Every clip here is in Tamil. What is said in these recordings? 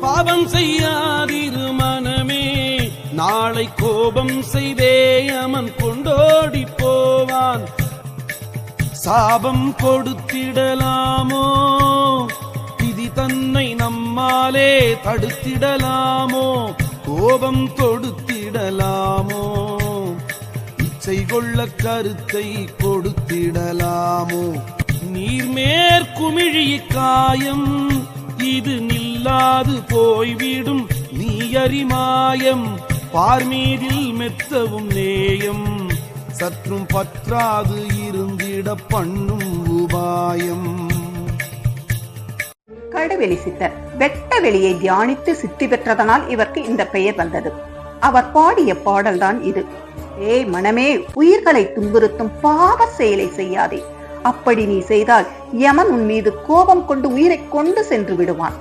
பாவம் செய்யாதிரு மனமே, நாளை கோபம் செய்தே அமன் கொண்டோடி போவான். சாபம் கொடுத்திடலாமோ, விதி தன்னை நம்மாலே தடுத்திடலாமோ, கோபம் தொடுத்திடலாமோ, இச்சை கொள்ள கருத்தை கொடுத்திடலாமோ. நீர்மேற்குமிழி காயம் இது நில்லாது போய்விடும் நீ அறிமாயம். பார்மீதில் மெத்தவும் நேயம் சற்றும் பற்றாது இருந்திட பண்ணும் உபாயம். கடுவெளி சித்தர் வெட்ட வெளியை தியானித்து சித்தி பெற்றதனால் இவருக்கு இந்த பெயர் வந்தது. அவர் பாடிய பாடல்தான் இது. ஏய் மனமே, உயிர்களை துன்புறுத்தும் பாவ செயலை செய்யாதே. அப்படி நீ செய்தால் யமன் உன் மீது கோபம் கொண்டு உயிரை கொண்டு சென்று விடுவான்.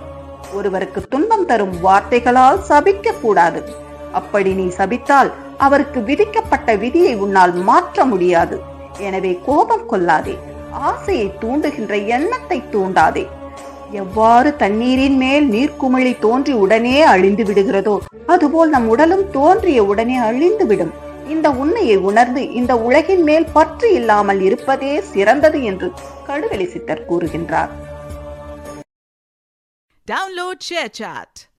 ஒருவருக்கு துன்பம் தரும் வார்த்தைகளால் சபிக்க கூடாது. அப்படி நீ சபித்தால் அவருக்கு விதிக்கப்பட்ட விதியை உன்னால் மாற்ற முடியாது. எனவே கோபம் கொள்ளாதே. ஆசையை தூண்டுகின்ற எண்ணத்தை தூண்டாதே. எவ்வாறு தண்ணீரின் மேல் நீர்க்குமிழி தோன்றி உடனே அழிந்து விடுகிறதோ அதுபோல் நம் உடலும் தோன்றிய உடனே அழிந்து விடும். இந்த உண்மையை உணர்ந்து இந்த உலகின் மேல் பற்று இல்லாமல் இருப்பதே சிறந்தது என்று கடுவெளி சித்தர் கூறுகின்றார். Download ShareChat.